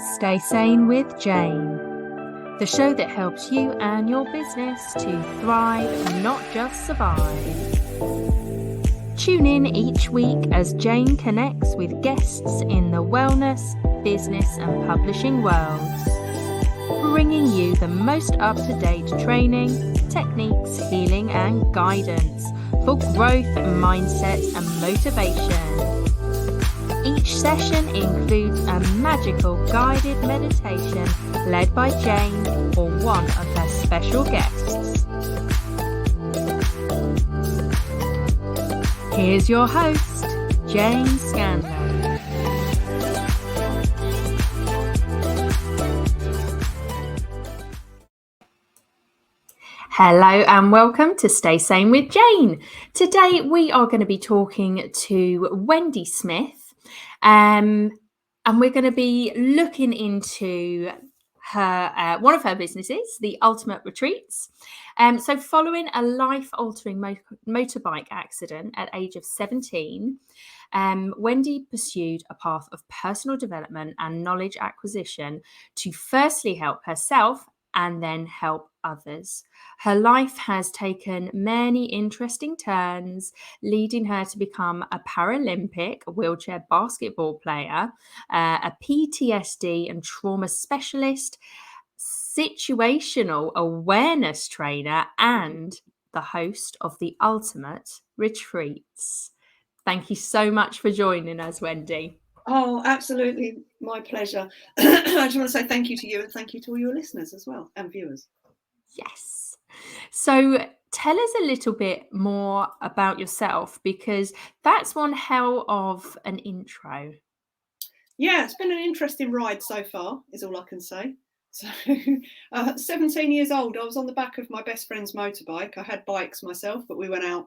Stay Sane with Jane, the show that helps you and your business to thrive, not just survive. Tune in each week as Jane connects with guests in the wellness, business and publishing worlds, bringing you the most up-to-date training, techniques, healing and guidance for growth, mindset and motivation. Each session includes a magical guided meditation led by Jane or one of her special guests. Here's your host, Jane Scanlan. Hello and welcome to Stay Sane with Jane. Today we are going to be talking to Wendy Smith. And we're going to be looking into her one of her businesses, the Ultimate Retreats. So following a life-altering motorbike accident at age of 17, Wendy pursued a path of personal development and knowledge acquisition to firstly help herself and then help others. Her life has taken many interesting turns, leading her to become a Paralympic wheelchair basketball player, a PTSD and trauma specialist, situational awareness trainer, and the host of the Ultimate Retreats. Thank you so much for joining us, Wendy. Oh, absolutely. My pleasure. I just want to say thank you to you and thank you to all your listeners as well and viewers. Yes. So tell us a little bit more about yourself, because that's one hell of an intro. Yeah, it's been an interesting ride so far, is all I can say. So 17 years old, I was on the back of my best friend's motorbike. I had bikes myself, but we went out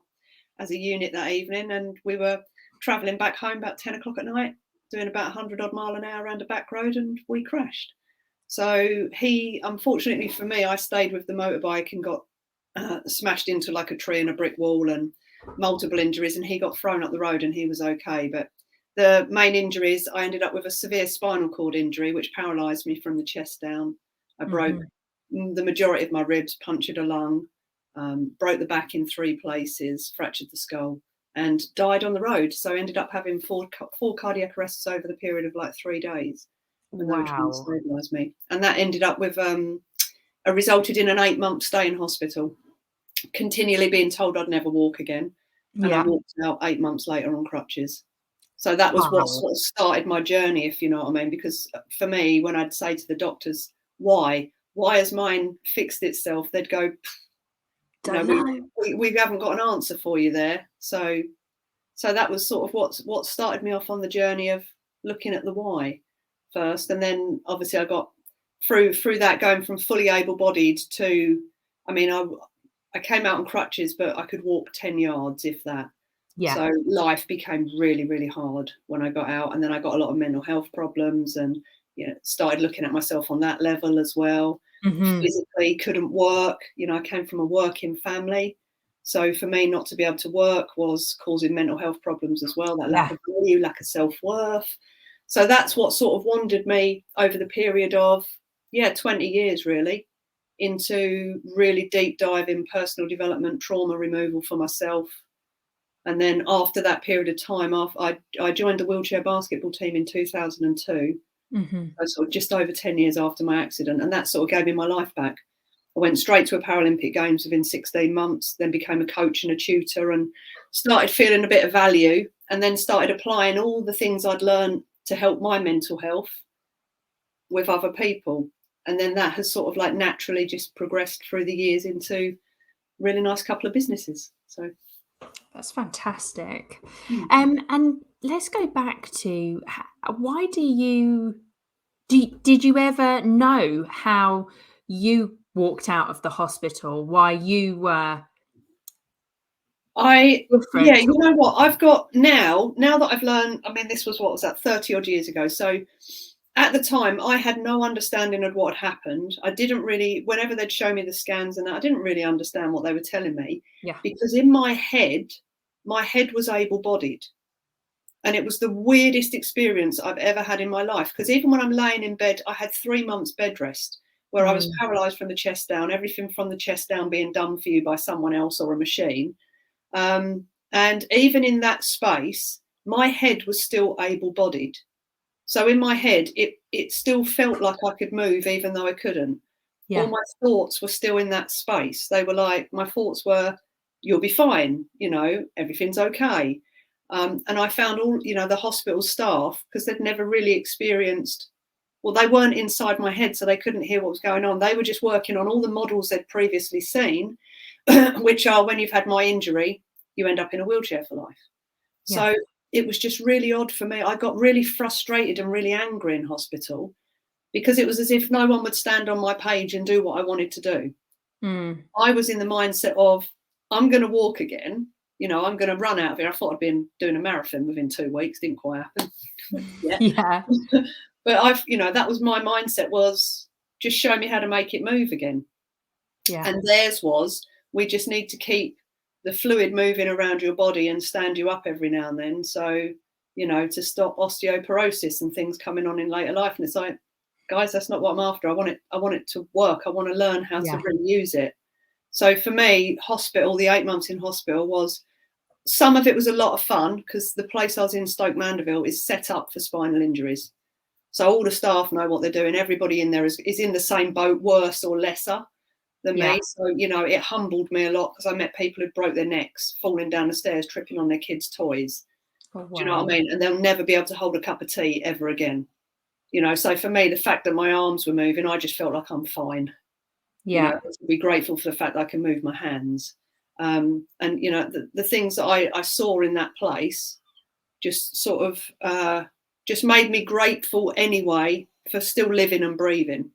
as a unit that evening and we were travelling back home about 10 o'clock at night, doing about 100 odd mile an hour around a back road, and we crashed. So he, unfortunately for me, I stayed with the motorbike and got smashed into like a tree and a brick wall and multiple injuries, and he got thrown up the road and he was okay. But the main injuries, I ended up with a severe spinal cord injury, which paralysed me from the chest down. I broke the majority of my ribs, punctured a lung, broke the back in 3 places, fractured the skull, and died on the road. So I ended up having four cardiac arrests over the period of like 3 days. Wow. Trying to stabilise me. And that ended up with resulted in an 8-month stay in hospital, continually being told I'd never walk again. And I walked out 8 months later on crutches. So that was what sort of started my journey, if you know what I mean. Because for me, when I'd say to the doctors, why has mine fixed itself? They'd go, we haven't got an answer for you there. So that was sort of what started me off on the journey of looking at the why first. And then obviously I got through that, going from fully able-bodied to, I mean, I came out on crutches, but I could walk 10 yards, if that. Yeah. So life became really, really hard when I got out. And then I got a lot of mental health problems and, started looking at myself on that level as well. Physically couldn't work. I came from a working family. So for me, not to be able to work was causing mental health problems as well. That lack of value, lack of self-worth. So that's what sort of wandered me over the period of, 20 years really, into really deep dive in personal development, trauma removal for myself. And then after that period of time, I joined the wheelchair basketball team in 2002. So sort of just over 10 years after my accident. And that sort of gave me my life back. I went straight to a Paralympic Games within 16 months, then became a coach and a tutor and started feeling a bit of value, and then started applying all the things I'd learned to help my mental health with other people. And then that has sort of like naturally just progressed through the years into a really nice couple of businesses. So that's fantastic. And let's go back to why did you ever know how you walked out of the hospital? Why you were different? Yeah, you know what I've got now that I've learned, I mean, this was 30 odd years ago. So at the time I had no understanding of what had happened. I didn't really, whenever they'd show me the scans and that, I didn't really understand what they were telling me. Because in my head was able-bodied. And it was the weirdest experience I've ever had in my life, because even when I'm laying in bed, I had 3 months bed rest where I was paralysed from the chest down, everything from the chest down being done for you by someone else or a machine. And even in that space, my head was still able-bodied. So in my head, it still felt like I could move even though I couldn't. Yeah. All my thoughts were still in that space. They were like, my thoughts were, you'll be fine, you know, everything's okay. And I found all, you know, the hospital staff, because they'd never really experienced, well, they weren't inside my head, so they couldn't hear what was going on. They were just working on all the models they'd previously seen, which are, when you've had my injury, you end up in a wheelchair for life. Yeah. So it was just really odd for me. I got really frustrated and really angry in hospital, because it was as if no one would stand on my page and do what I wanted to do. I was in the mindset of, I'm going to walk again. You know, I'm going to run out of here. I thought I'd been doing a marathon within 2 weeks. Didn't quite happen. Yeah. But you know, that was my mindset, was just show me how to make it move again. Yeah. And theirs was, we just need to keep the fluid moving around your body and stand you up every now and then. So, you know, to stop osteoporosis and things coming on in later life. And it's like, guys, that's not what I'm after. I want it to work. I want to learn how to really use it. So for me, hospital, the 8 months in hospital, was, some of it was a lot of fun, because the place I was in, Stoke Mandeville, is set up for spinal injuries. So all the staff know what they're doing. Everybody in there is in the same boat, worse or lesser than me. So, you know, it humbled me a lot, because I met people who broke their necks falling down the stairs, tripping on their kids' toys. Oh, wow. Do you know what I mean? And they'll never be able to hold a cup of tea ever again. You know, so for me, the fact that my arms were moving, I just felt like I'm fine. Yeah. You know, to be grateful for the fact that I can move my hands. And, you know, the things that I saw in that place just sort of just made me grateful anyway for still living and breathing.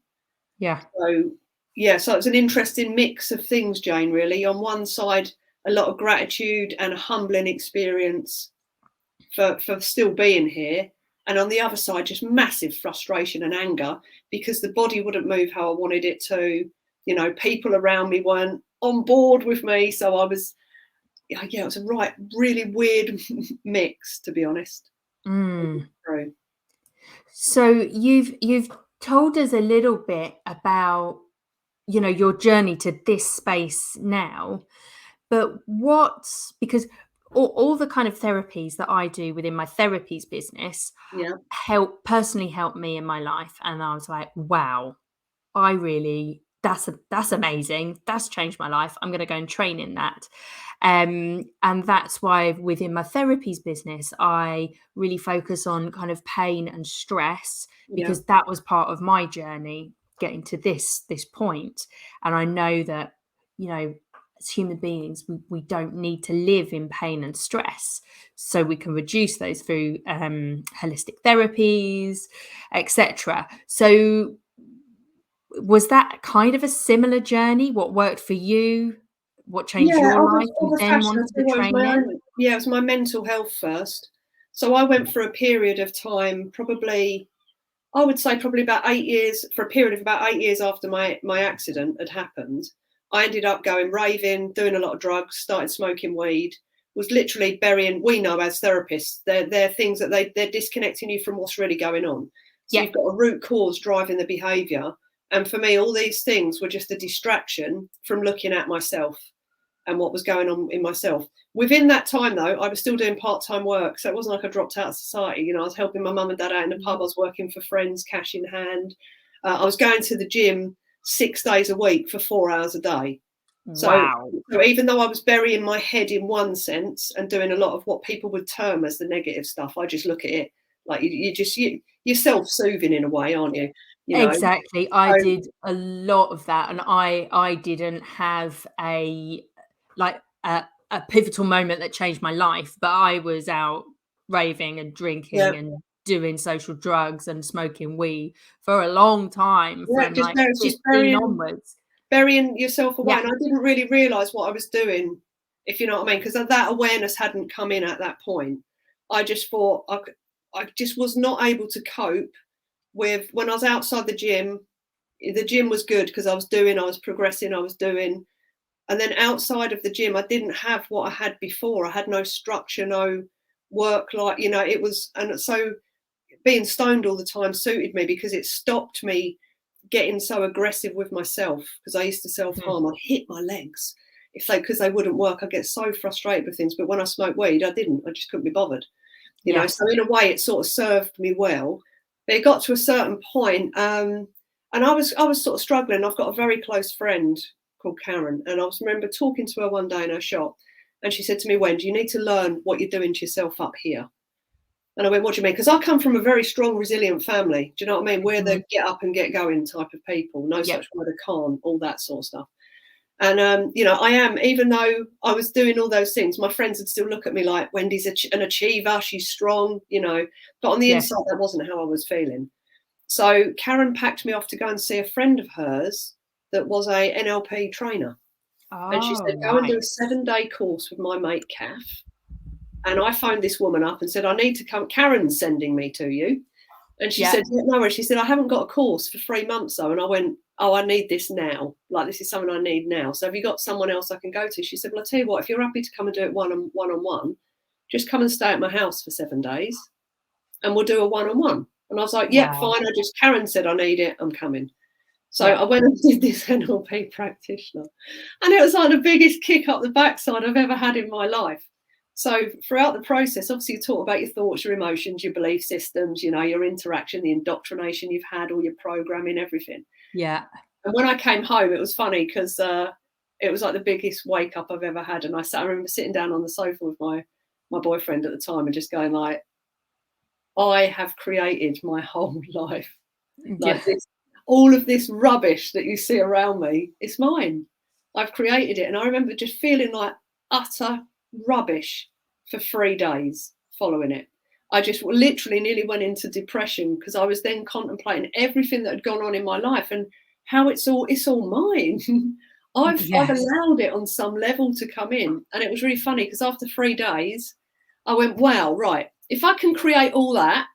Yeah. So, yeah, so it's an interesting mix of things, Jane, really. On one side, a lot of gratitude and a humbling experience for still being here. And on the other side, just massive frustration and anger, because the body wouldn't move how I wanted it to. You know, people around me weren't on board with me. So I was, yeah, it was a really weird mix, to be honest. So you've told us a little bit about, you know, your journey to this space now, but because all the kind of therapies that I do within my therapies business personally help me in my life. And I was like, wow, that's amazing. That's changed my life. I'm going to go and train in that. And that's why within my therapies business, I really focus on kind of pain and stress, because that was part of my journey getting to this point. And I know that, you know, as human beings, we don't need to live in pain and stress. So we can reduce those through holistic therapies, etc. So was that kind of a similar journey? What worked for you? What changed your life? You then wanted to train in? Yeah, it was my mental health first. So I went for a period of time, I would say probably about 8 years, for a period of about 8 years after my accident had happened. I ended up going raving, doing a lot of drugs, started smoking weed, was literally burying, we know as therapists, they're things that they're disconnecting you from what's really going on. So you've got a root cause driving the behaviour. And for me, all these things were just a distraction from looking at myself and what was going on in myself. Within that time, though, I was still doing part-time work. So it wasn't like I dropped out of society. You know, I was helping my mum and dad out in the pub. I was working for friends, cash in hand. I was going to the gym 6 days a week for 4 hours a day. Wow. So even though I was burying my head in one sense and doing a lot of what people would term as the negative stuff, I just look at it like you're self-soothing in a way, aren't you? You know? Exactly. I did a lot of that, and I didn't have a pivotal moment that changed my life, but I was out raving and drinking and doing social drugs and smoking weed for a long time, from like 15 onwards. Burying yourself away. And I didn't really realise what I was doing, if you know what I mean, because that awareness hadn't come in at that point. I just thought I just was not able to cope with, when I was outside the gym was good because I was progressing, I was doing. And then outside of the gym, I didn't have what I had before. I had no structure, no work like, you know, it was, and so being stoned all the time suited me because it stopped me getting so aggressive with myself, because I used to self-harm. I'd hit my legs because they wouldn't work. I'd get so frustrated with things. But when I smoked weed, I just couldn't be bothered. You know, so in a way it sort of served me well. But it got to a certain point, and I was sort of struggling. I've got a very close friend called Karen, and I remember talking to her one day in her shop, and she said to me, Wendy, you need to learn what you're doing to yourself up here. And I went, what do you mean? Because I come from a very strong, resilient family. Do you know what I mean? We're the get up and get going type of people. No such word of can't, all that sort of stuff. And, you know, I am, even though I was doing all those things, my friends would still look at me like, Wendy's an achiever, she's strong, you know. But on the inside, that wasn't how I was feeling. So Karen packed me off to go and see a friend of hers that was a NLP trainer. And she said, go and do a 7-day course with my mate, Kath. And I phoned this woman up and said, I need to come. Karen's sending me to you. And she said, no, she said, I haven't got a course for 3 months, though. And I went, oh, I need this now. Like, this is something I need now. So have you got someone else I can go to? She said, well, I'll tell you what, if you're happy to come and do it one-on-one, just come and stay at my house for 7 days and we'll do a one-on-one. And I was like, yeah, fine. Karen said, I need it. I'm coming. So I went and did this NLP practitioner. And it was like the biggest kick up the backside I've ever had in my life. So throughout the process, obviously you talk about your thoughts, your emotions, your belief systems, you know, your interaction, the indoctrination you've had, all your programming, everything. Yeah. And when I came home, it was funny because it was like the biggest wake up I've ever had. And I remember sitting down on the sofa with my boyfriend at the time and just going like, I have created my whole life. Like this, all of this rubbish that you see around me, it's mine. I've created it. And I remember just feeling like utter rubbish for 3 days following it. I just literally nearly went into depression because I was then contemplating everything that had gone on in my life and how it's all mine. I've allowed it on some level to come in. And it was really funny because after 3 days, I went, wow, right, if I can create all that,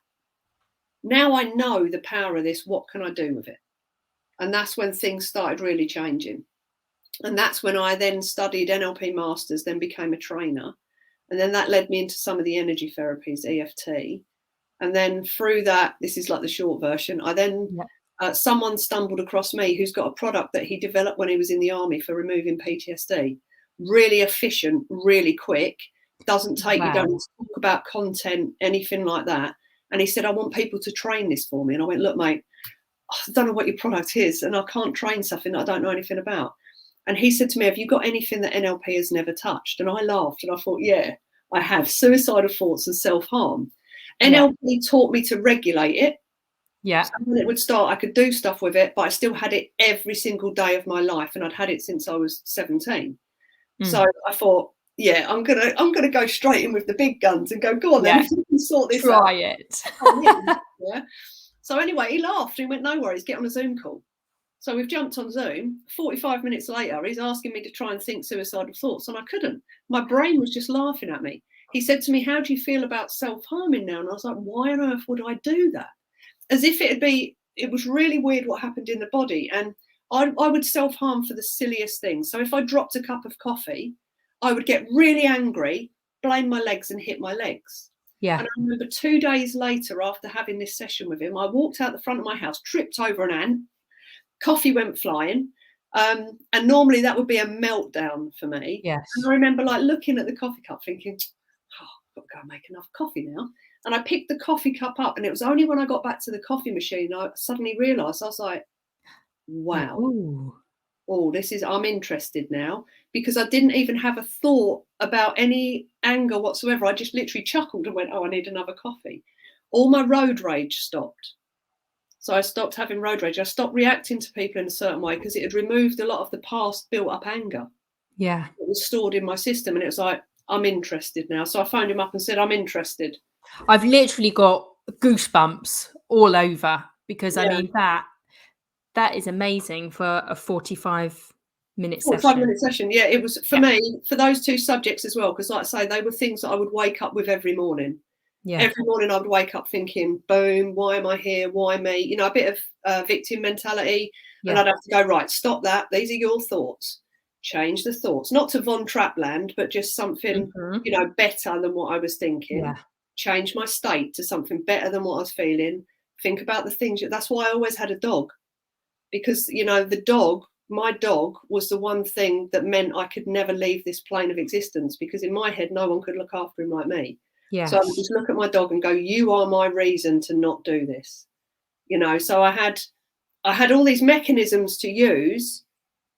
now I know the power of this, what can I do with it? And that's when things started really changing. And that's when I then studied NLP Masters, then became a trainer. And then that led me into some of the energy therapies, EFT. And then through that, this is like the short version, I then, someone stumbled across me who's got a product that he developed when he was in the army for removing PTSD. Really efficient, really quick, doesn't take, you don't talk about content, anything like that. And he said, I want people to train this for me. And I went, look, mate, I don't know what your product is, and I can't train something that I don't know anything about. And he said to me, have you got anything that NLP has never touched? And I laughed and I thought, yeah, I have. Suicidal thoughts and self-harm. NLP taught me to regulate it. Yeah. So when it would start, I could do stuff with it, but I still had it every single day of my life. And I'd had it since I was 17. So I thought, yeah, I'm gonna go straight in with the big guns and go on then, if you can sort this out. Try it. Yeah. So anyway, he laughed and he went, no worries, get on a Zoom call. So we've jumped on Zoom. 45 minutes later, he's asking me to try and think suicidal thoughts, and I couldn't. My brain was just laughing at me. He said to me, how do you feel about self-harming now? And I was like, why on earth would I do that? As if it was really weird what happened in the body. And I would self-harm for the silliest things. So if I dropped a cup of coffee, I would get really angry, blame my legs and hit my legs. Yeah. And I remember 2 days later, after having this session with him, I walked out the front of my house, tripped over an ant, coffee went flying. And normally that would be a meltdown for me. Yes. And I remember like looking at the coffee cup thinking, oh, I've got to go and make enough coffee now. And I picked the coffee cup up, and it was only when I got back to the coffee machine, I suddenly realised, I was like, wow. Ooh. Oh, I'm interested now, because I didn't even have a thought about any anger whatsoever. I just literally chuckled and went, oh, I need another coffee. All my road rage stopped. So I stopped having road rage. I stopped reacting to people in a certain way because it had removed a lot of the past built up anger. Yeah. It was stored in my system, and it was like, I'm interested now. So I phoned him up and said, I'm interested. I've literally got goosebumps all over because I mean, that is amazing for a 45-minute session. 45-minute session. Yeah, it was for me, for those two subjects as well, because like I say, they were things that I would wake up with every morning. Yeah. Every morning I would wake up thinking, boom, why am I here? Why me? You know, a bit of victim mentality. Yeah. And I'd have to go, right, stop that. These are your thoughts. change the thoughts, not to Von Trapland, but just something, Mhm. better than what I was thinking. Yeah. Change my state to something better than what I was feeling. Think about the things. That's why I always had a dog, because, my dog was the one thing that meant I could never leave this plane of existence, because in my head, no one could look after him like me. So I would Yes. just look at my dog and go, you are my reason to not do this. So I had all these mechanisms to use.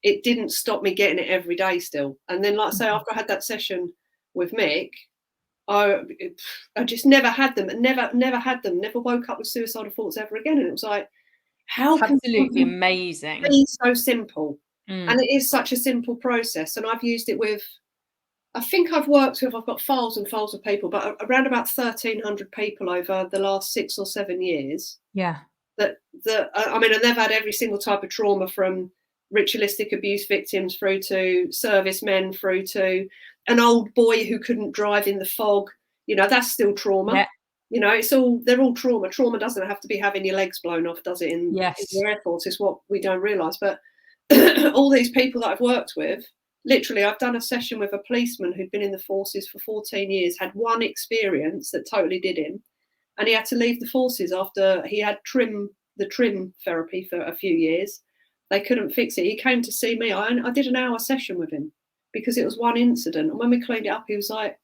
It didn't stop me getting it every day still. And then, like I say, Mhm. after I had that session with Mick, I just never had them, and never had them, never woke up with suicidal thoughts ever again. And it was like, how It's can absolutely something amazing. be so simple? And Mm. it is such a simple process. And I've used it with, I think I've got files and files of people, but around about 1,300 people over the last 6 or 7 years. Yeah. And they've had every single type of trauma, from ritualistic abuse victims through to servicemen, through to an old boy who couldn't drive in the fog. That's still trauma. Yeah. They're all trauma. Trauma doesn't have to be having your legs blown off, does it? In Yes. the Air Force, is what we don't realise. But all these people that I've worked with, literally, I've done a session with a policeman who'd been in the forces for 14 years, had one experience that totally did him, and he had to leave the forces after he had the trim therapy for a few years. They couldn't fix it. He came to see me. I did an hour session with him because it was one incident. And when we cleaned it up, he was like,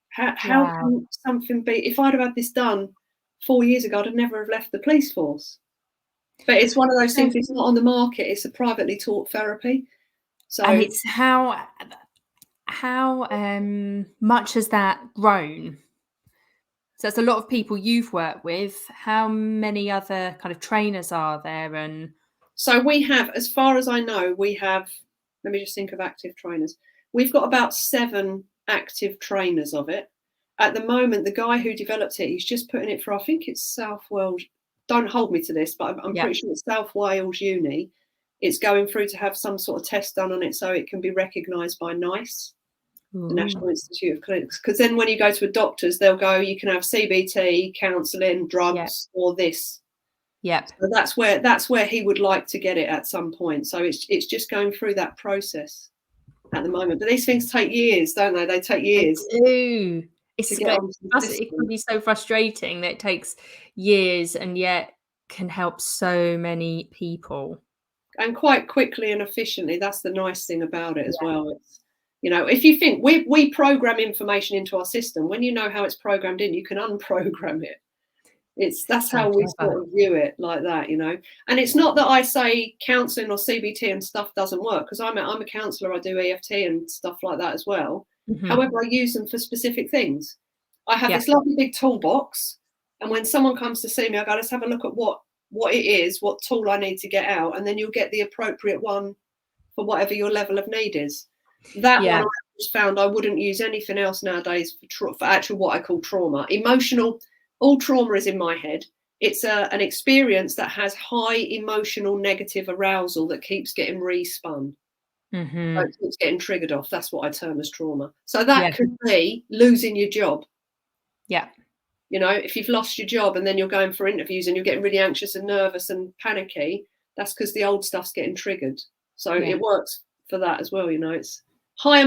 how Wow. can something be, if I'd have had this done 4 years ago, I'd never have left the police force. But it's one of those So things, it's not on the market. It's a privately taught therapy. So and it's how much has that grown? So it's a lot of people you've worked with. How many other kind of trainers are there? And we have, as far as I know, let me just think of active trainers. We've got about 7 active trainers of it. At the moment, the guy who developed it, he's just putting it for, I think it's South Wales. Don't hold me to this, but I'm yeah, pretty sure it's South Wales Uni. It's going through to have some sort of test done on it so it can be recognised by NICE, the ooh, National Institute of Clinics. Because then when you go to a doctor's, they'll go, you can have CBT, counselling, yeah, drugs, or this. yep. So that's where he would like to get it at some point. So it's just going through that process at the moment. But these things take years, don't they? They take They years do. to It's get like onto the it can system. be so frustrating that it takes years and yet can help so many people. And quite quickly and efficiently. That's the nice thing about it as Yeah, well. It's, if you think we program information into our system, when you know how it's programmed in, you can unprogram it. That's so how we clever. sort of view it, like that. And it's not that I say counselling or CBT and stuff doesn't work, because I'm a counsellor. I do EFT and stuff like that as well. Mhm. However, I use them for specific things. I have Yeah, this lovely big toolbox, and when someone comes to see me, I go, let's have a look at what it is, what tool I need to get out, and then you'll get the appropriate one for whatever your level of need is. That one yeah, I just found I wouldn't use anything else nowadays for actual what I call trauma. Emotional, all trauma is in my head. It's an experience that has high emotional negative arousal that keeps getting respun. So mhm. it keeps getting triggered off. That's what I term as trauma. So Yeah, that could be losing your job. yeah, If you've lost your job and then you're going for interviews and you're getting really anxious and nervous and panicky, that's because the old stuff's getting triggered. So yeah, it works for that as well. It's high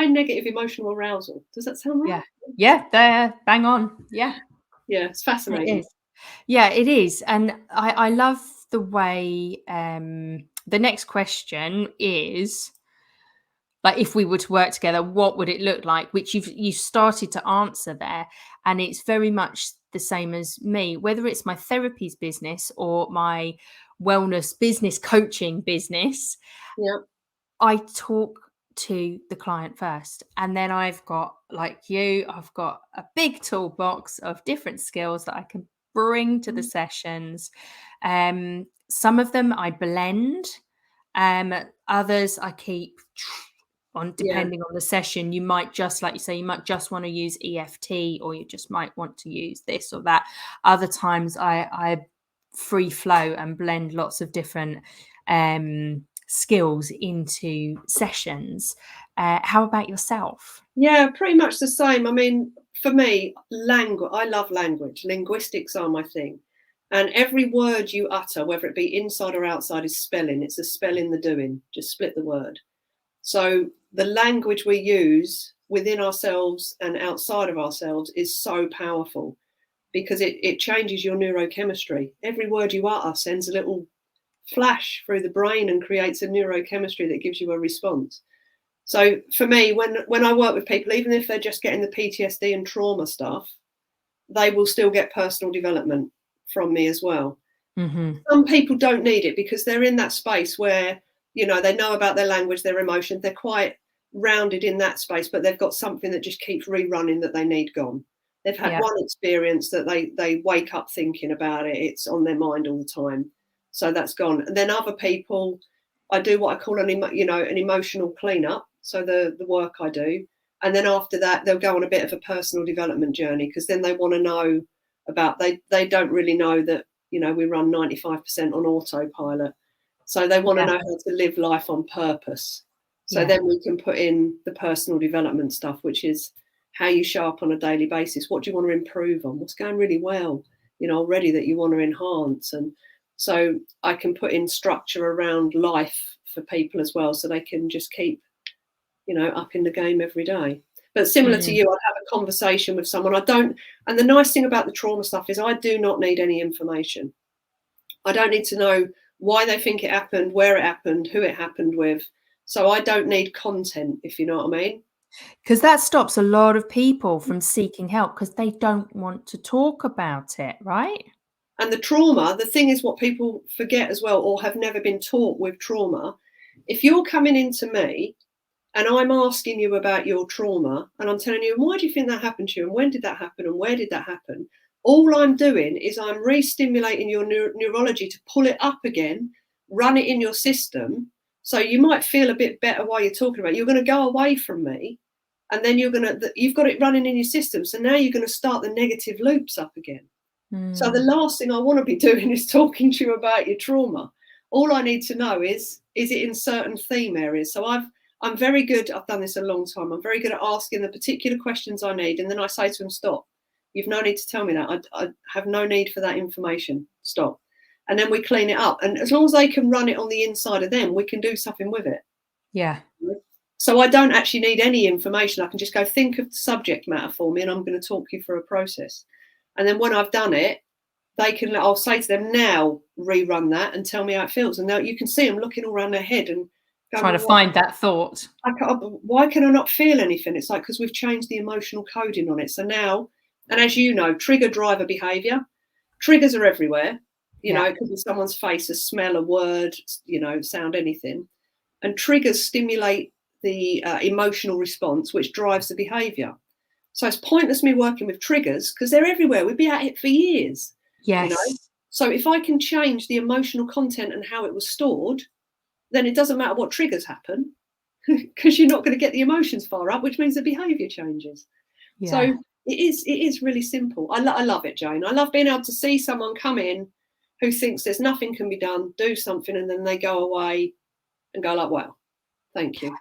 negative emotional arousal. Does that sound right? yeah. Yeah, they're bang on. Yeah, Yeah, it's it fascinating. is. Yeah, it is, and I love the way, the next question is, like, if we were to work together, what would it look like? Which you've started to answer there, and it's very much the same as me, whether it's my therapies business or my wellness business coaching business. Yeah. I talk to the client first, and then I've got, like you, I've got a big toolbox of different skills that I can bring to the Mm. sessions. Some of them I blend, others I keep on, Yeah. depending on the session. You might just, like you say, you might just want to use EFT, or you just might want to use this or that. Other times I free flow and blend lots of different skills into sessions. How about yourself? Yeah, pretty much the same. I mean, for me, language, I love language. Linguistics are my thing. And every word you utter, whether it be inside or outside, is spelling. It's a spell in the doing. Just split the word. So the language we use within ourselves and outside of ourselves is so powerful, because it changes your neurochemistry. Every word you utter sends a little flash through the brain and creates a neurochemistry that gives you a response. So for me, when I work with people, even if they're just getting the PTSD and trauma stuff, they will still get personal development from me as well. Mm-hmm. Some people don't need it because they're in that space where, you know, they know about their language, their emotions, they're quite rounded in that space, but they've got something that just keeps rerunning that they need gone. They've had one experience that they wake up thinking about it. It's on their mind all the time. So that's gone. And then other people, I do what I call an emotional cleanup. So the work I do. And then after that, they'll go on a bit of a personal development journey, because then they want to know about, they don't really know that, you know, we run 95% on autopilot. So they want to know how to live life on purpose. So then we can put in the personal development stuff, which is how you show up on a daily basis. What do you want to improve on? What's going really well, you know, already that you want to enhance? And so I can put in structure around life for people as well, so they can just keep, you know, up in the game every day. But similar to you, I'd have a conversation with someone. And the nice thing about the trauma stuff is I do not need any information. I don't need to know why they think it happened, where it happened, who it happened with. So I don't need content, if you know what I mean. Because that stops a lot of people from seeking help, because they don't want to talk about it, right? And the trauma, the thing is, what people forget as well, or have never been taught with trauma, if you're coming into me and I'm asking you about your trauma and I'm telling you, why do you think that happened to you? And when did that happen? And where did that happen? All I'm doing is I'm re-stimulating your neurology to pull it up again, run it in your system. So you might feel a bit better while you're talking about it. You're going to go away from me, and then you've got it running in your system. So now you're going to start the negative loops up again. So the last thing I want to be doing is talking to you about your trauma. All I need to know is it in certain theme areas? So I'm very good. I've done this a long time. I'm very good at asking the particular questions I need. And then I say to them, stop. You've no need to tell me that. I have no need for that information. Stop. And then we clean it up. And as long as they can run it on the inside of them, we can do something with it. Yeah. So I don't actually need any information. I can just go, think of the subject matter for me, and I'm going to talk you through a process. And then when I've done it, I'll say to them, now rerun that and tell me how it feels. And now you can see them looking all around their head and trying to find that thought. Why can I not feel anything? It's like, because we've changed the emotional coding on it. So now, and as you know, trigger driver behavior, triggers are everywhere. You know, it could be someone's face, a smell, a word, you know, sound, anything. And triggers stimulate the emotional response, which drives the behavior. So it's pointless me working with triggers, because they're everywhere. We'd be at it for years. Yes. You know? So if I can change the emotional content and how it was stored, then it doesn't matter what triggers happen, because you're not going to get the emotions far up, which means the behavior changes. Yeah. So it is really simple. I love it, Jane. I love being able to see someone come in who thinks there's nothing can be done, do something, and then they go away and go like, wow, thank you.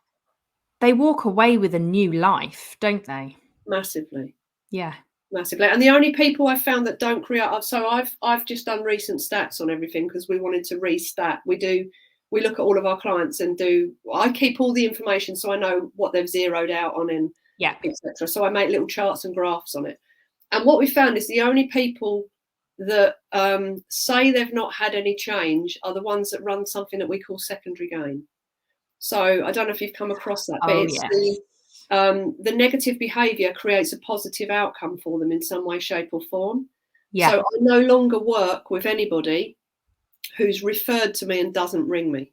They walk away with a new life, don't they? Massively. Yeah. Massively. And the only people I've found that don't create, so I've just done recent stats on everything, because we wanted to restat. We look at all of our clients and I keep all the information so I know what they've zeroed out on, and etc. So I make little charts and graphs on it. And what we found is the only people that say they've not had any change are the ones that run something that we call secondary gain. So I don't know if you've come across that, but the negative behavior creates a positive outcome for them in some way, shape or form. Yeah. So I no longer work with anybody who's referred to me and doesn't ring me.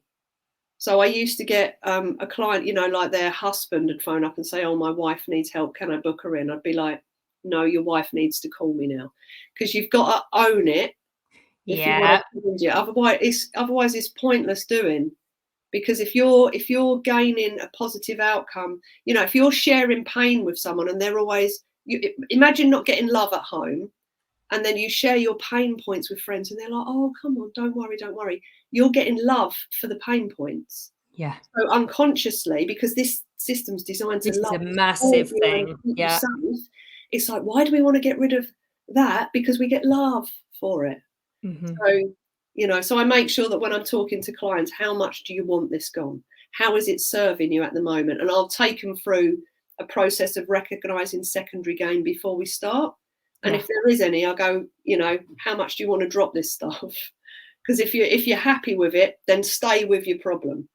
So I used to get a client, you know, like their husband would phone up and say, oh, my wife needs help. Can I book her in? I'd be like, no, your wife needs to call me now, because you've got to own it. Yeah. Otherwise it's pointless doing. Because if you're gaining a positive outcome, you know, if you're sharing pain with someone and they're always, imagine not getting love at home, and then you share your pain points with friends and they're like, oh, come on, don't worry. You're getting love for the pain points. Yeah. So unconsciously, because this system's designed to love. This is a massive thing. Yeah. It's like, why do we want to get rid of that? Because we get love for it. So, so I make sure that when I'm talking to clients, how much do you want this gone? How is it serving you at the moment? And I'll take them through a process of recognizing secondary gain before we start. And if there is any, I'll go, how much do you want to drop this stuff? Because if you're happy with it, then stay with your problem.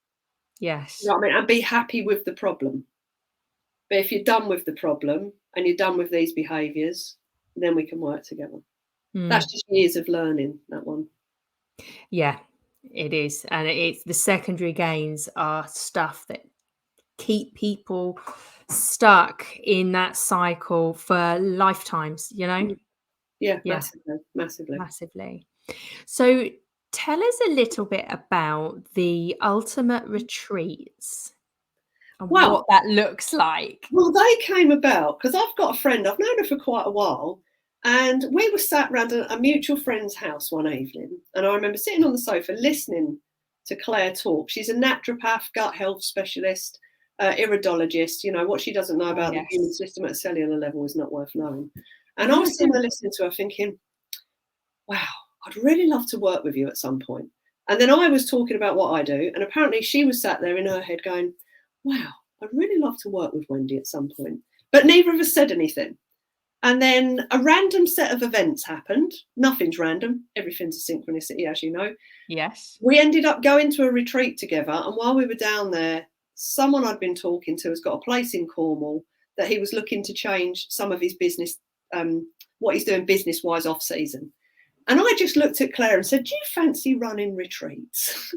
Yes. You know what I mean? And be happy with the problem. But if you're done with the problem and you're done with these behaviours, then we can work together. That's just years of learning, that one. Yeah, it is. And it's the secondary gains are stuff that keep people stuck in that cycle for lifetimes, Yeah, Yeah, massively. So tell us a little bit about the ultimate retreats and what Well, that looks like. they came about because I've got a friend, I've known her for quite a while, and we were sat around a mutual friend's house one evening, and I remember sitting on the sofa listening to Claire talk. She's a naturopath, gut health specialist, iridologist. What she doesn't know about the human system at a cellular level is not worth knowing. And I was sitting there listening to her thinking, wow, I'd really love to work with you at some point. And then I was talking about what I do, and apparently she was sat there in her head going, wow, I'd really love to work with Wendy at some point. But neither of us said anything. And then a random set of events happened. Nothing's random. Everything's a synchronicity, as you know. Yes. We ended up going to a retreat together. And while we were down there, someone I'd been talking to has got a place in Cornwall that he was looking to change some of his business, what he's doing business-wise off-season. And I just looked at Claire and said, do you fancy running retreats?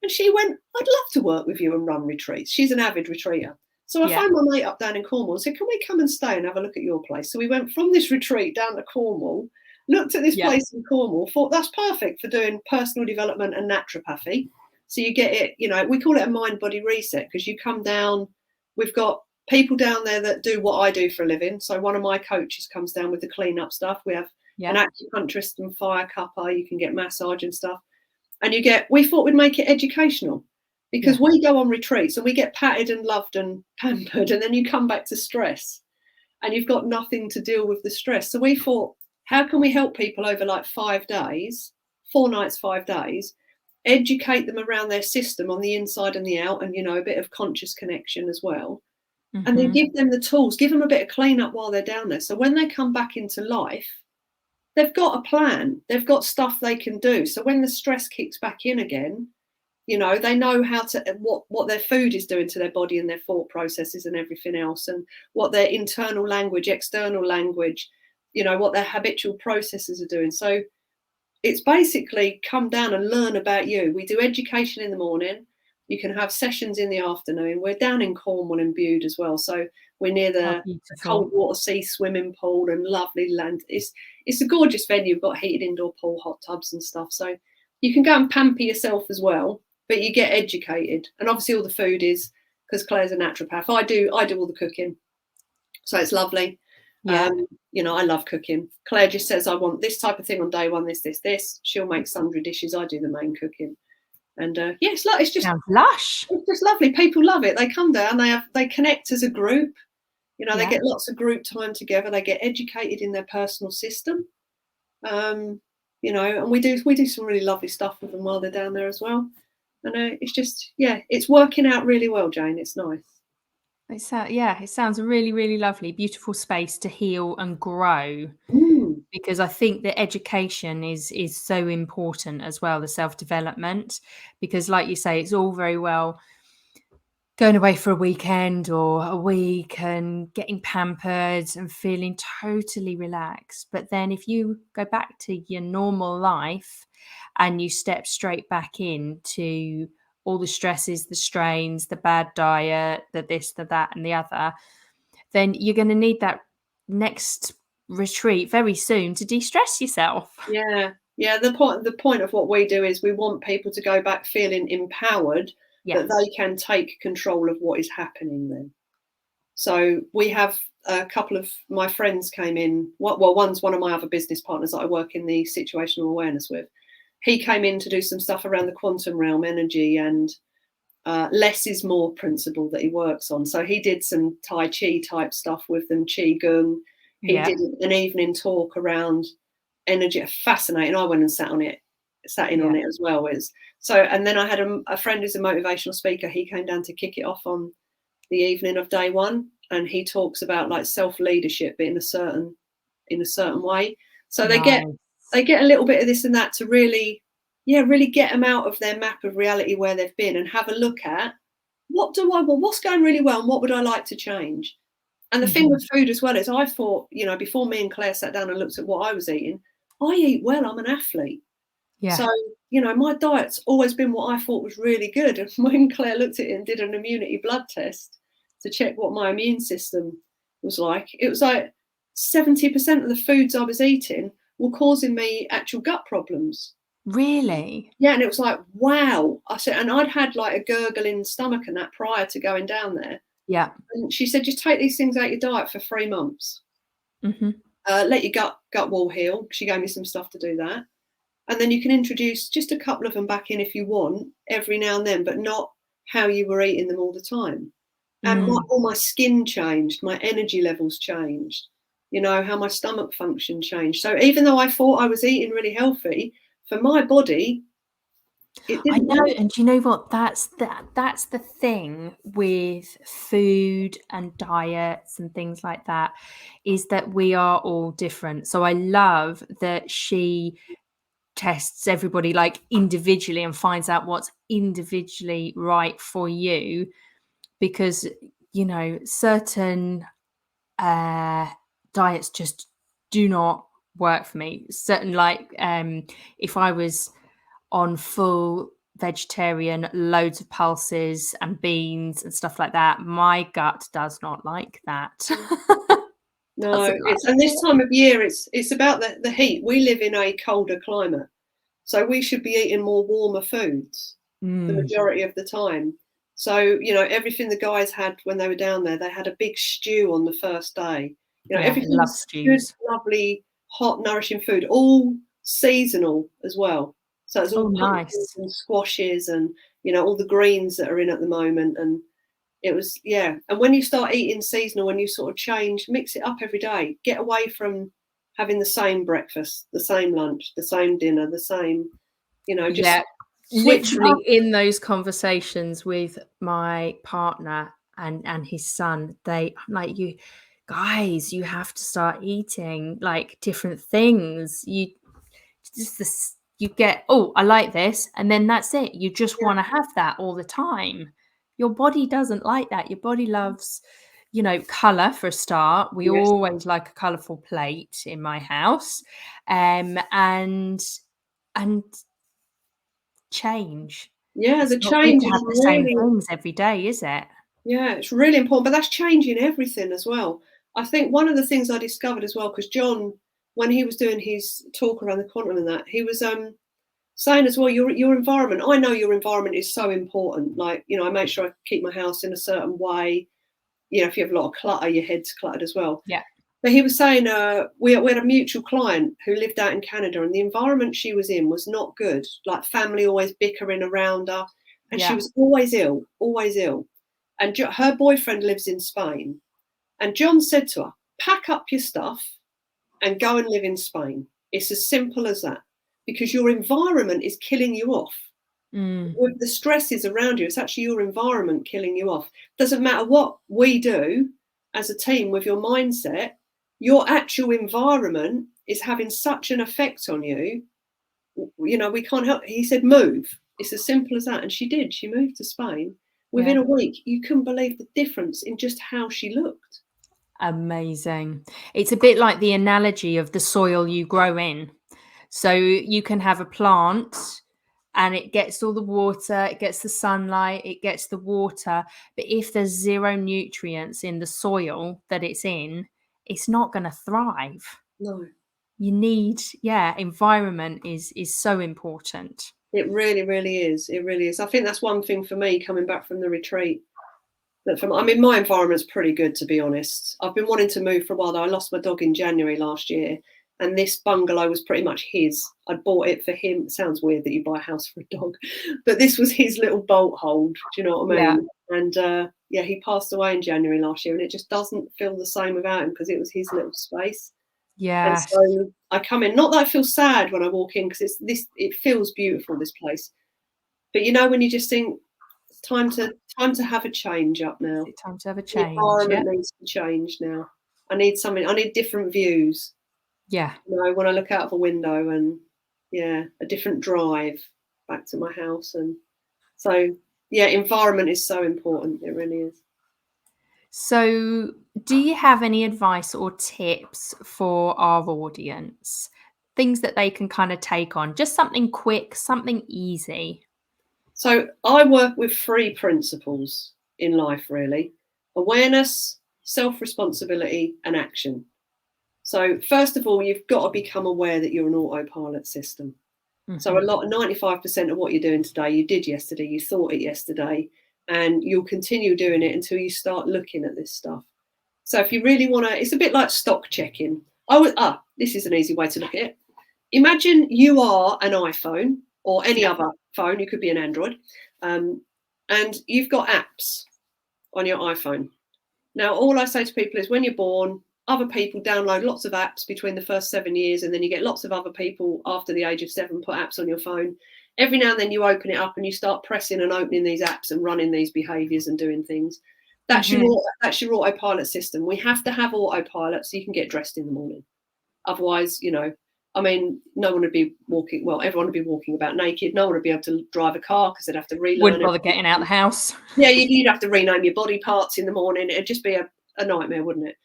And she went, I'd love to work with you and run retreats. She's an avid retreater. So I phoned my mate up down in Cornwall and said, can we come and stay and have a look at your place? So we went from this retreat down to Cornwall, looked at this place in Cornwall, thought that's perfect for doing personal development and naturopathy. So you get it, we call it a mind-body reset because you come down, we've got people down there that do what I do for a living. So one of my coaches comes down with the clean-up stuff. We have an acupuncturist and fire cuppa. You can get massage and stuff. And we thought we'd make it educational because we go on retreats and we get patted and loved and pampered, and then you come back to stress and you've got nothing to deal with the stress. So we thought, how can we help people over like 5 days, 4 nights, 5 days, educate them around their system on the inside and the out, and, a bit of conscious connection as well. And then give them the tools, give them a bit of cleanup while they're down there. So when they come back into life, they've got a plan. They've got stuff they can do. So when the stress kicks back in again, they know how to what their food is doing to their body and their thought processes and everything else, and what their internal language, external language, what their habitual processes are doing. So it's basically come down and learn about you. We do education in the morning. You can have sessions in the afternoon. We're down in Cornwall and Bude as well. So we're near the cold water sea swimming pool and lovely land. It's a gorgeous venue. We've got heated indoor pool, hot tubs and stuff. So you can go and pamper yourself as well, but you get educated. And obviously all the food is, because Claire's a naturopath, I do all the cooking. So it's lovely. I love cooking. Claire just says, I want this type of thing on day one, this. She'll make sundry dishes. I do the main cooking. And it's just sounds lush. It's just lovely. People love it. They come down. They connect as a group. They get lots of group time together. They get educated in their personal system. And we do some really lovely stuff with them while they're down there as well. And it's just it's working out really well, Jane. It's nice. It sounds really, really lovely. Beautiful space to heal and grow. Because I think that education is so important as well, the self-development, because like you say, it's all very well going away for a weekend or a week and getting pampered and feeling totally relaxed. But then if you go back to your normal life and you step straight back into all the stresses, the strains, the bad diet, the this, the that, and the other, then you're going to need that next retreat very soon to de-stress yourself. The point of what we do is we want people to go back feeling empowered that they can take control of what is happening then. So we have a couple of my friends came in. One's one of my other business partners that I work in the situational awareness with. He came in to do some stuff around the quantum realm energy and less is more principle that he works on. So he did some Tai Chi type stuff with them, Qi Gong. He did an evening talk around energy, fascinating. I went and sat in on it as well. And then I had a friend who's a motivational speaker. He came down to kick it off on the evening of day one, and he talks about like self-leadership in a certain way. So they get a little bit of this and that to really get them out of their map of reality where they've been, and have a look at what do I want, what's going really well, and what would I like to change. And the thing with food as well is, I thought, before me and Claire sat down and looked at what I was eating, I eat well, I'm an athlete. Yeah. So, my diet's always been what I thought was really good. And when Claire looked at it and did an immunity blood test to check what my immune system was like, it was like 70% of the foods I was eating were causing me actual gut problems. Really? Yeah, and it was like, wow. I said, and I'd had like a gurgling stomach and that prior to going down there. Yeah. And she said, just take these things out of your diet for 3 months. Mm-hmm. Let your gut wall heal. She gave me some stuff to do that. And then you can introduce just a couple of them back in if you want, every now and then, but not how you were eating them all the time. And all my skin changed, my energy levels changed, how my stomach function changed. So even though I thought I was eating really healthy, for my body, it didn't. I know, and you know what? That's the thing with food and diets and things like that, is that we are all different. So I love that she tests everybody like individually and finds out what's individually right for you, because certain diets just do not work for me. Certain, like if I was on full vegetarian, loads of pulses and beans and stuff like that, my gut does not like that. No, and this time of year, it's about the heat. We live in a colder climate, so we should be eating more warmer foods the majority of the time. So, everything the guys had when they were down there, they had a big stew on the first day. Everything was good, lovely, hot, nourishing food, all seasonal as well. So it's all pumpkins and squashes and, all the greens that are in at the moment. And it was, and when you start eating seasonal, when you sort of change, mix it up every day, get away from having the same breakfast, the same lunch, the same dinner, the same, just literally in those conversations with my partner and his son, I'm like, you guys, you have to start eating like different things. You get, oh, I like this, and then that's it. You just want to have that all the time. Your body doesn't like that. Your body loves, color for a start. We always like a colorful plate in my house, and change. Yeah, it's the change is have the same things every day, is it? Yeah, it's really important, but that's changing everything as well. I think one of the things I discovered as well, because John, when he was doing his talk around the quantum and that, he was saying as well, your environment. I know your environment is so important. Like, I make sure I keep my house in a certain way. If you have a lot of clutter, your head's cluttered as well. Yeah. But he was saying we had a mutual client who lived out in Canada, and the environment she was in was not good. Like family always bickering around her, and she was always ill, always ill. And her boyfriend lives in Spain. And John said to her, pack up your stuff and go and live in Spain. It's as simple as that, because your environment is killing you off. With the stresses around you, it's actually your environment killing you off. Doesn't matter what we do as a team with your mindset, your actual environment is having such an effect on you. We can't help. He said, move. It's as simple as that. And she did. She moved to Spain. Within a week, you couldn't believe the difference in just how she looked. Amazing. It's a bit like the analogy of the soil you grow in. So you can have a plant and it gets all the water, it gets the sunlight, it gets the water. But if there's zero nutrients in the soil that it's in, it's not going to thrive. No. You need, environment is so important. It really, really is. It really is. I think that's one thing for me coming back from the retreat. My environment's pretty good, to be honest. I've been wanting to move for a while, though. I lost my dog in January last year, and this bungalow was pretty much his. I'd bought it for him. It sounds weird that you buy a house for a dog, but this was his little bolt hold. Do you know what I mean? And he passed away in January last year, and it just doesn't feel the same without him, because it was his little space. And Yes. so I come in, not that I feel sad when I walk in, because it feels beautiful, this place. But you know, when you just think it's time to have a change up Is now. it time to have a The change? Yeah. environment needs to change now. I need different views. Yeah. You know, when I look out of a window, and yeah, a different drive back to my house. And so yeah, environment is so important. It really is. So, do you have any advice or tips for our audience? Things that they can kind of take on, just something quick, something easy. So I work with 3 principles in life, really: awareness, self-responsibility, and action. So first of all, you've got to become aware that you're an autopilot system. So Hmm. a lot, 95% of what you're doing today, you did yesterday, you thought it yesterday, and you'll continue doing it until you start looking at this stuff. So if you really want to, it's a bit like stock checking. This is an easy way to look at it. Imagine you are an iPhone or any Yeah. other phone, you could be an Android, um, and you've got apps on your iPhone. Now, all I say to people is when you're born, other people download lots of apps between the first 7 years, and then you get lots of other people after the age of 7 put apps on your phone. Every now and then you open it up and you start pressing and opening these apps and running these behaviors and doing things. That's Hmm. your autopilot system. We have to have autopilot so you can get dressed in the morning. Otherwise, I mean, no one would be walking. Well, everyone would be walking about naked. No one would be able to drive a car because they'd have to relearn Wouldn't bother everything. getting out the house. Yeah, you'd have to rename your body parts in the morning. It'd just be a nightmare, wouldn't it?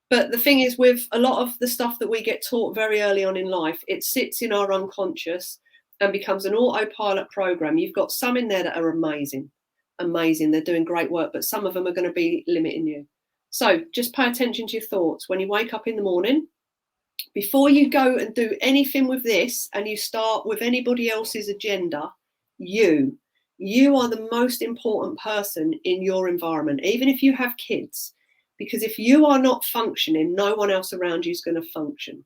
But the thing is, with a lot of the stuff that we get taught very early on in life, it sits in our unconscious and becomes an autopilot program. You've got some in there that are amazing, amazing. They're doing great work, but some of them are going to be limiting you. So just pay attention to your thoughts. When you wake up in the morning, before you go and do anything with this and you start with anybody else's agenda, you are the most important person in your environment, even if you have kids, because if you are not functioning, no one else around you is going to function.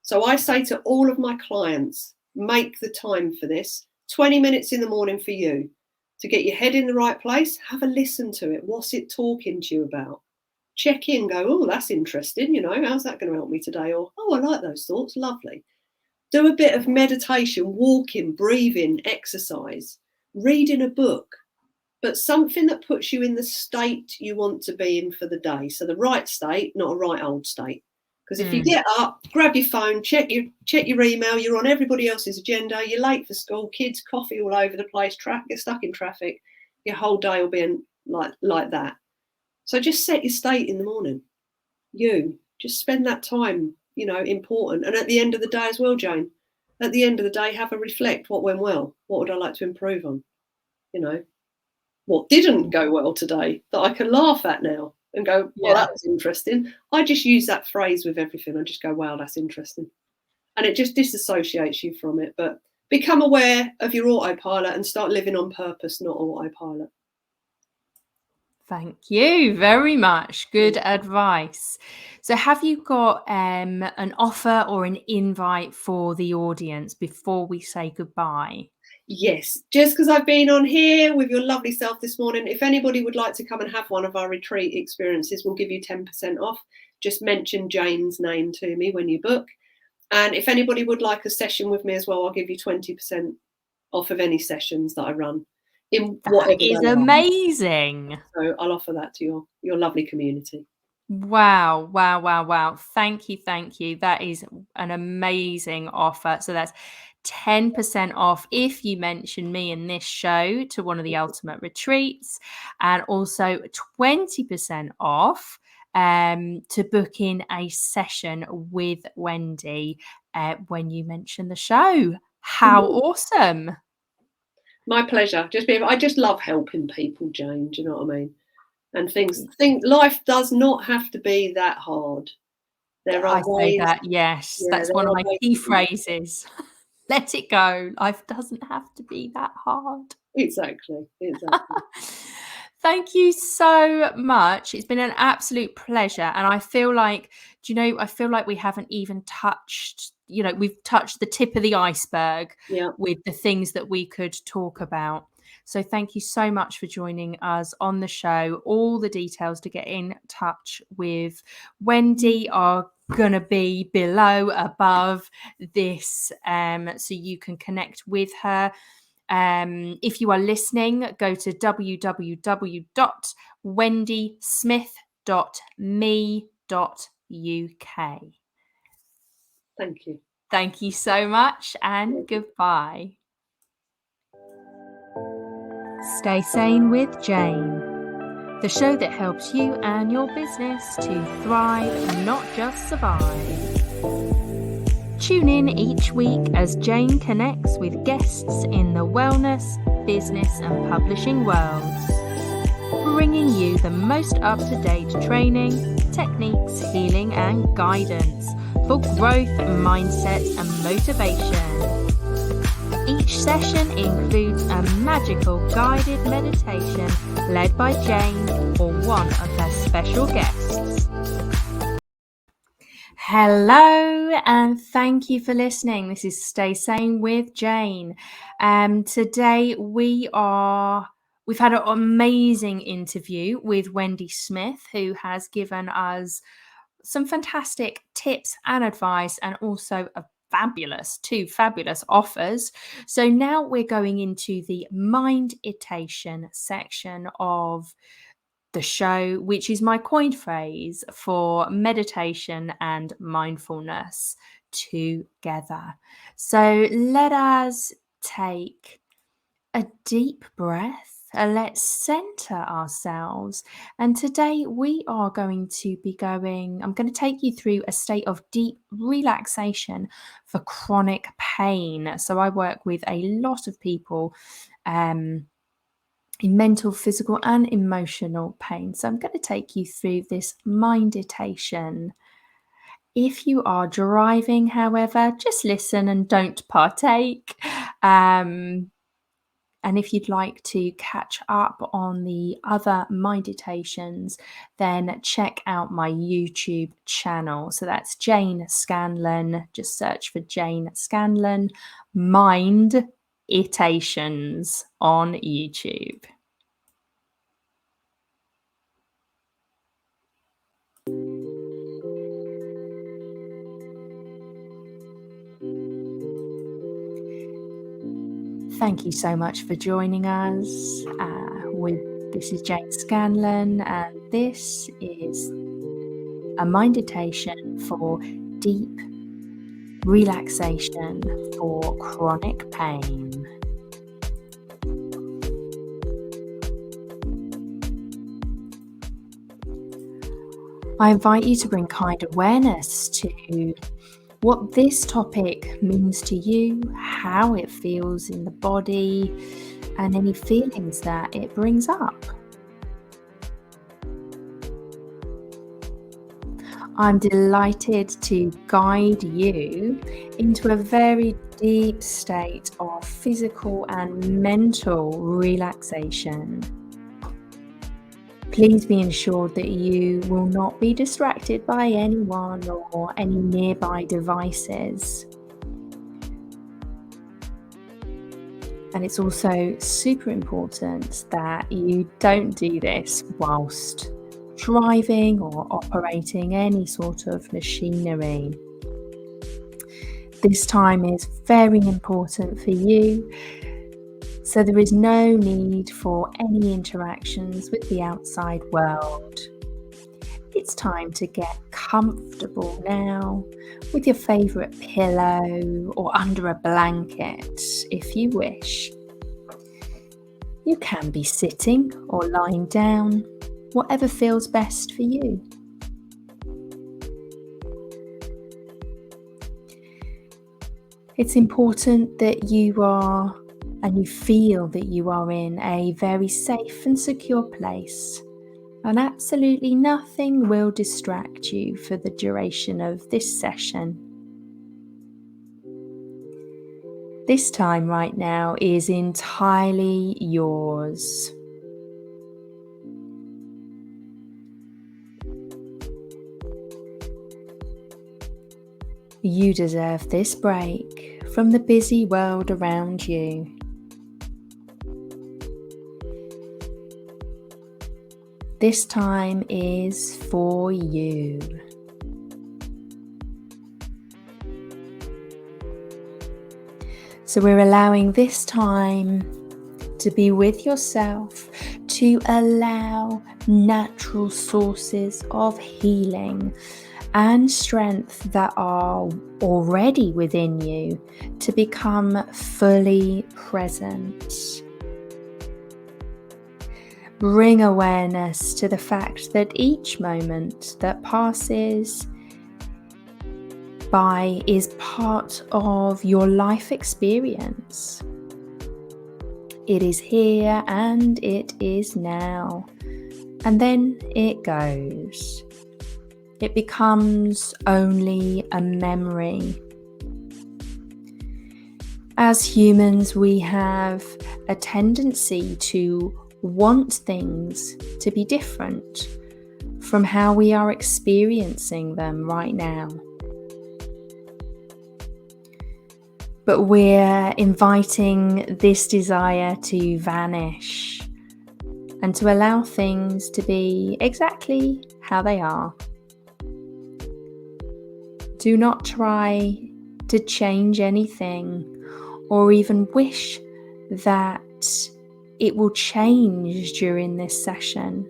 So I say to all of my clients, make the time for this. 20 minutes in the morning for you to get your head in the right place. Have a listen to it. What's it talking to you about? Check in, go, oh, that's interesting. How's that going to help me today? Or, oh, I like those thoughts. Lovely. Do a bit of meditation, walking, breathing, exercise, reading a book, but something that puts you in the state you want to be in for the day. So the right state, not a right old state. Because if you Mm. get up, grab your phone, check your email, you're on everybody else's agenda, you're late for school, kids, coffee all over the place, get stuck in traffic, your whole day will be like that. So just set your state in the morning. You just spend that time, important. And at the end of the day as well, Jane, at the end of the day, have a reflect. What went well? What would I like to improve on? What didn't go well today that I can laugh at now and go, well, Yeah. that was interesting. I just use that phrase with everything. I just go, wow, that's interesting. And it just disassociates you from it. But become aware of your autopilot and start living on purpose, not autopilot. Thank you very much. Good advice. So, have you got an offer or an invite for the audience before we say goodbye? Yes, just because I've been on here with your lovely self this morning, if anybody would like to come and have one of our retreat experiences, we'll give you 10% off. Just mention Jane's name to me when you book. And if anybody would like a session with me as well, I'll give you 20% off of any sessions that I run in That whatever is they are. amazing. So I'll offer that to your lovely community. Wow, wow, wow, wow. Thank you, thank you. That is an amazing offer. So that's 10% off if you mention me in this show to one of the ultimate retreats, and also 20% off to book in a session with Wendy when you mention the show. How awesome! My pleasure. I just love helping people, Jane. Do you know what I mean? And life does not have to be that hard. There are I say ways. that, yes. Yeah, That's there one of are my ways key to do it. phrases. Let it go. Life doesn't have to be that hard. Exactly. Thank you so much. It's been an absolute pleasure. And I feel like, I feel like we haven't even we've touched the tip of the iceberg Yeah. with the things that we could talk about. So thank you so much for joining us on the show. All the details to get in touch with Wendy are going to be below, above this, so you can connect with her. If you are listening, go to www.wendysmith.me.uk. Thank you. Thank you so much, and goodbye. Stay Sane with Jane, the show that helps you and your business to thrive, not just survive. Tune in each week as Jane connects with guests in the wellness, business and publishing worlds, bringing you the most up-to-date training, techniques, healing and guidance for growth, mindset and motivation. Each session includes a magical guided meditation led by Jane or one of her special guests. Hello and thank you for listening. This is Stay Sane with Jane. Today we've had an amazing interview with Wendy Smith, who has given us some fantastic tips and advice, and also two fabulous offers. So now we're going into the mind-itation section of the show, which is my coined phrase for meditation and mindfulness together. So let us take a deep breath. Let's center ourselves. And today we are going to be I'm going to take you through a state of deep relaxation for chronic pain. So I work with a lot of people in mental, physical and emotional pain. So I'm going to take you through this mind-itation. If you are driving, however, just listen and don't partake. And if you'd like to catch up on the other minditations, then check out my YouTube channel. So that's Jane Scanlan. Just search for Jane Scanlan Minditations on YouTube. Thank you so much for joining us. This is Jane Scanlan, and this is a meditation for deep relaxation for chronic pain. I invite you to bring kind awareness to what this topic means to you, how it feels in the body, and any feelings that it brings up. I'm delighted to guide you into a very deep state of physical and mental relaxation. Please be ensured that you will not be distracted by anyone or any nearby devices. And it's also super important that you don't do this whilst driving or operating any sort of machinery. This time is very important for you, so there is no need for any interactions with the outside world. It's time to get comfortable now with your favourite pillow or under a blanket if you wish. You can be sitting or lying down, whatever feels best for you. It's important that you feel that you are in a very safe and secure place, and absolutely nothing will distract you for the duration of this session. This time right now is entirely yours. You deserve this break from the busy world around you. This time is for you. So we're allowing this time to be with yourself, to allow natural sources of healing and strength that are already within you to become fully present. Bring awareness to the fact that each moment that passes by is part of your life experience. It is here and it is now, and then it goes. It becomes only a memory. As humans, we have a tendency to want things to be different from how we are experiencing them right now. But we're inviting this desire to vanish and to allow things to be exactly how they are. Do not try to change anything or even wish that it will change during this session.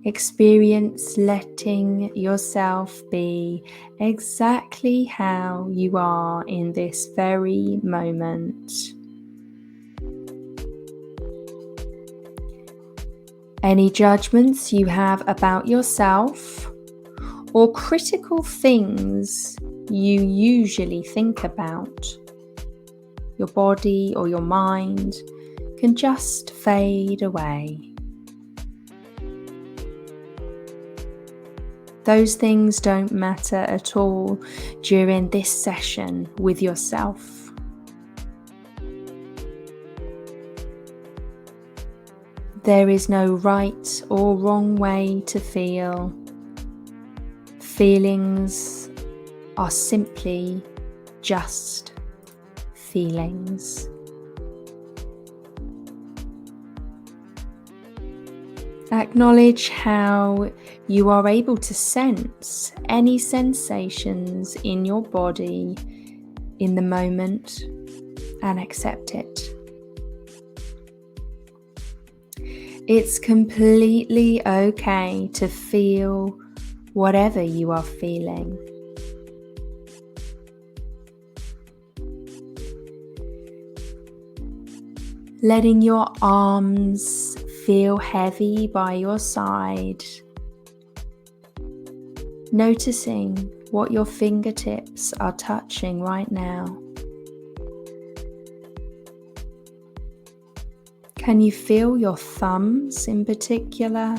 Experience letting yourself be exactly how you are in this very moment. Any judgments you have about yourself or critical things you usually think about, your body or your mind, can just fade away. Those things don't matter at all during this session with yourself. There is no right or wrong way to feel. Feelings are simply just feelings. Acknowledge how you are able to sense any sensations in your body in the moment and accept it. It's completely okay to feel whatever you are feeling. Letting your arms feel heavy by your side. Noticing what your fingertips are touching right now. Can you feel your thumbs in particular?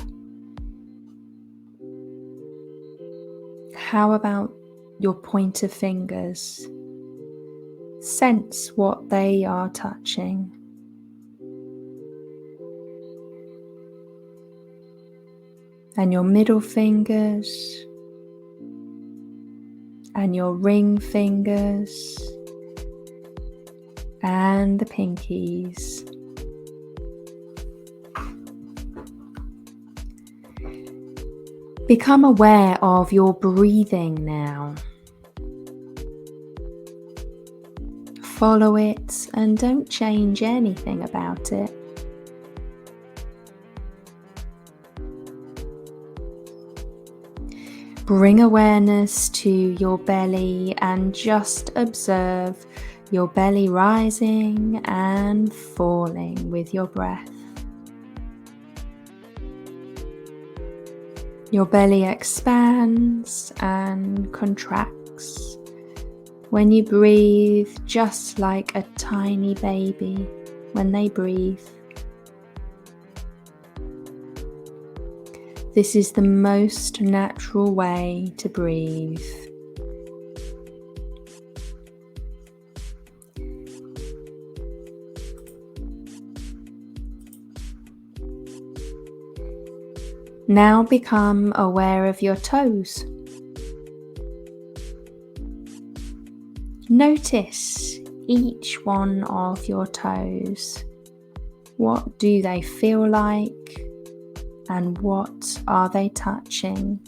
How about your pointer fingers? Sense what they are touching. And your middle fingers, and your ring fingers, and the pinkies. Become aware of your breathing now. Follow it and don't change anything about it. Bring awareness to your belly and just observe your belly rising and falling with your breath. Your belly expands and contracts when you breathe, just like a tiny baby when they breathe. This is the most natural way to breathe. Now become aware of your toes. Notice each one of your toes. What do they feel like? And what are they touching?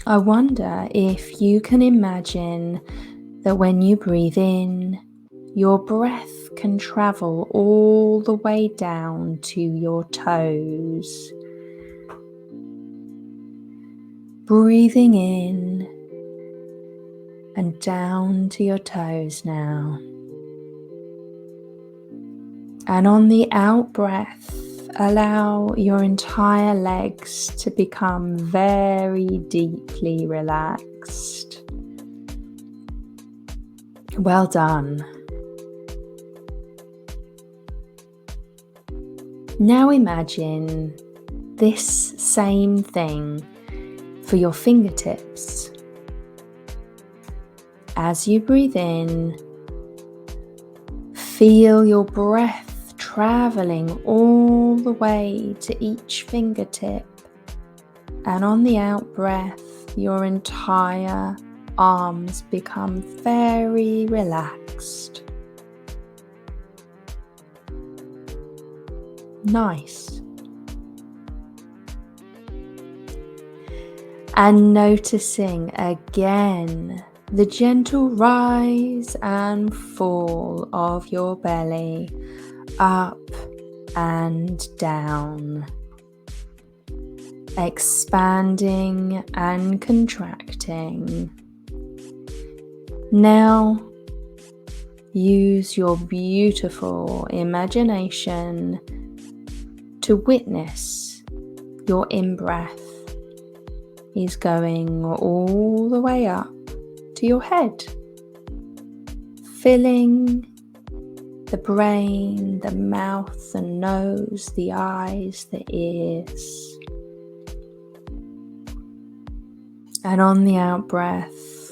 I wonder if you can imagine that when you breathe in, your breath can travel all the way down to your toes. Breathing in and down to your toes now. And on the out breath, allow your entire legs to become very deeply relaxed. Well done. Now imagine this same thing for your fingertips. As you breathe in, feel your breath traveling all the way to each fingertip, and on the out breath, your entire arms become very relaxed. Nice. And noticing again the gentle rise and fall of your belly, up and down, expanding and contracting. Now use your beautiful imagination to witness your in-breath is going all the way up to your head, filling the brain, the mouth, the nose, the eyes, the ears. And on the out breath,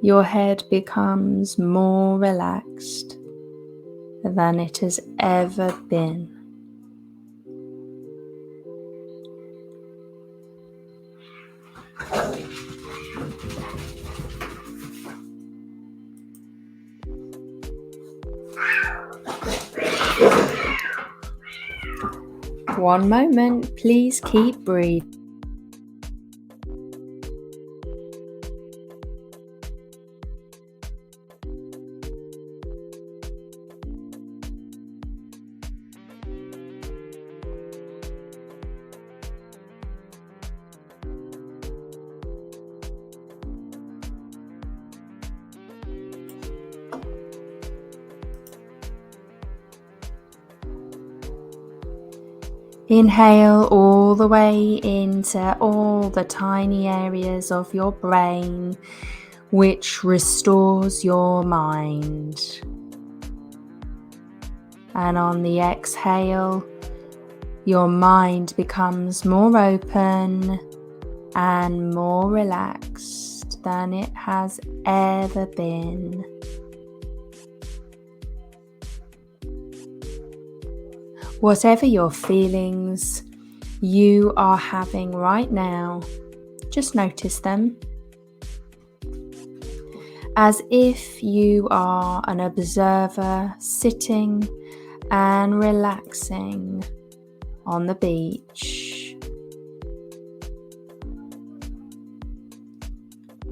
your head becomes more relaxed than it has ever been. One moment, please keep breathing. Inhale all the way into all the tiny areas of your brain, which restores your mind. And on the exhale, your mind becomes more open and more relaxed than it has ever been. Whatever your feelings you are having right now, just notice them as if you are an observer sitting and relaxing on the beach,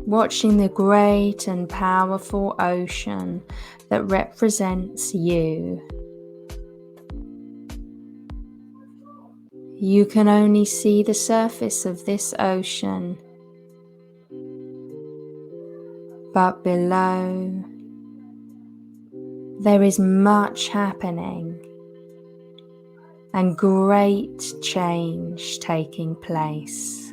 watching the great and powerful ocean that represents you. You can only see the surface of this ocean, but below there is much happening and great change taking place.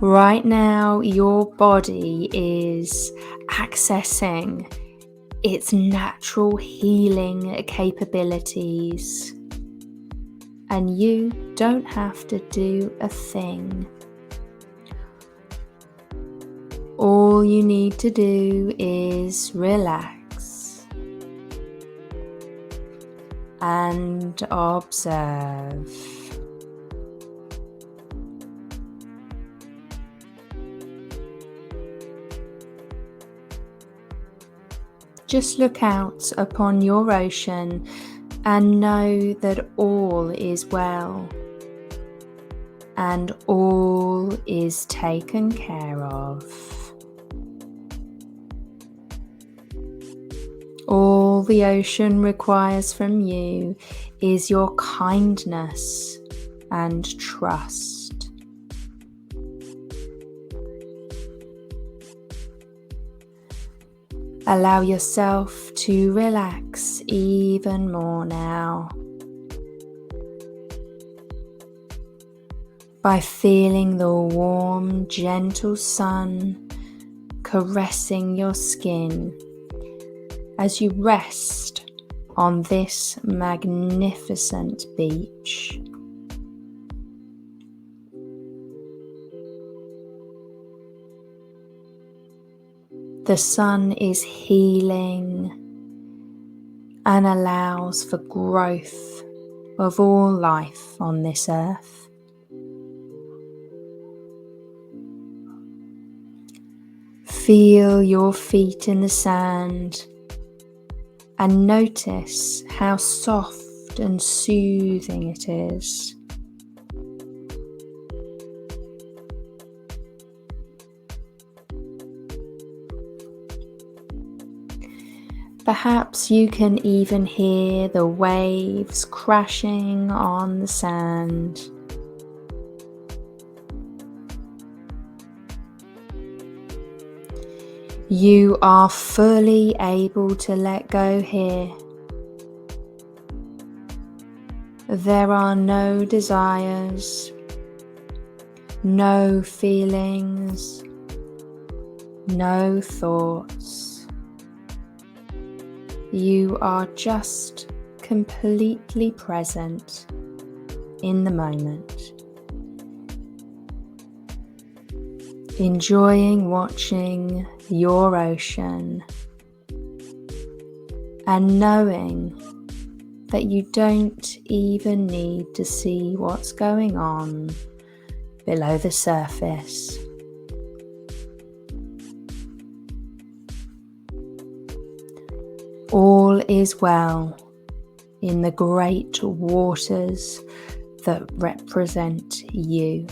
Right now, your body is accessing its natural healing capabilities, and you don't have to do a thing. All you need to do is relax and observe. Just look out upon your ocean and know that all is well and all is taken care of. All the ocean requires from you is your kindness and trust. Allow yourself to relax even more now by feeling the warm, gentle sun caressing your skin as you rest on this magnificent beach. The sun is healing and allows for growth of all life on this earth. Feel your feet in the sand and notice how soft and soothing it is. Perhaps you can even hear the waves crashing on the sand. You are fully able to let go here. There are no desires, no feelings, no thoughts. You are just completely present in the moment, enjoying watching your ocean and knowing that you don't even need to see what's going on below the surface. All is well in the great waters that represent you.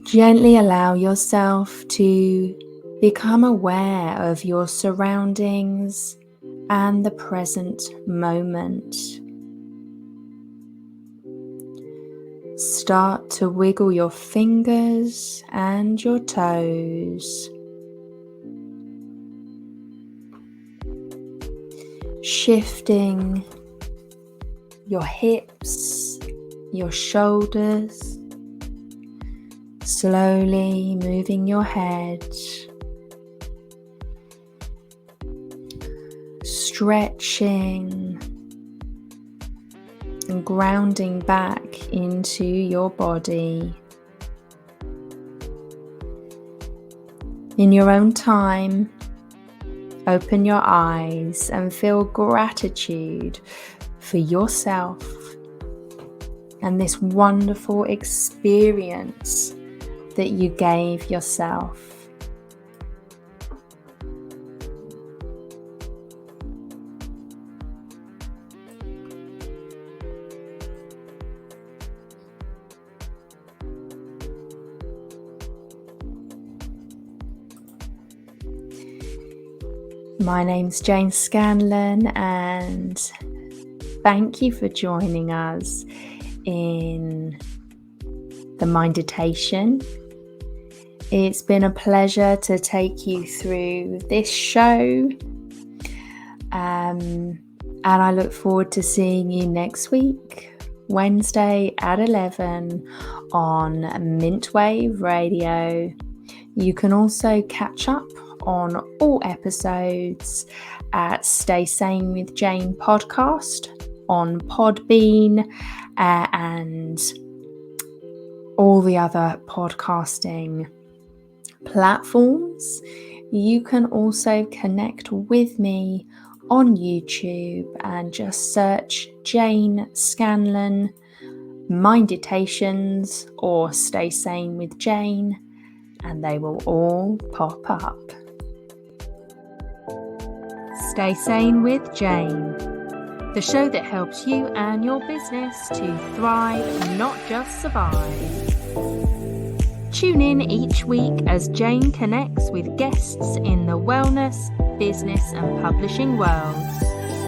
Gently allow yourself to become aware of your surroundings and the present moment. Start to wiggle your fingers and your toes, shifting your hips, your shoulders, slowly moving your head, stretching and grounding back into your body. In your own time, open your eyes and feel gratitude for yourself and this wonderful experience that you gave yourself. My name's Jane Scanlan, and thank you for joining us in the Meditation. It's been a pleasure to take you through this show, and I look forward to seeing you next week, Wednesday at 11 on Mintwave Radio. You can also catch up on all episodes at Stay Sane with Jane podcast on Podbean and all the other podcasting platforms. You can also connect with me on YouTube and just search Jane Scanlan Minditations, or Stay Sane with Jane, and they will all pop up. Stay Sane with Jane, the show that helps you and your business to thrive, not just survive. Tune in each week as Jane connects with guests in the wellness, business and publishing world.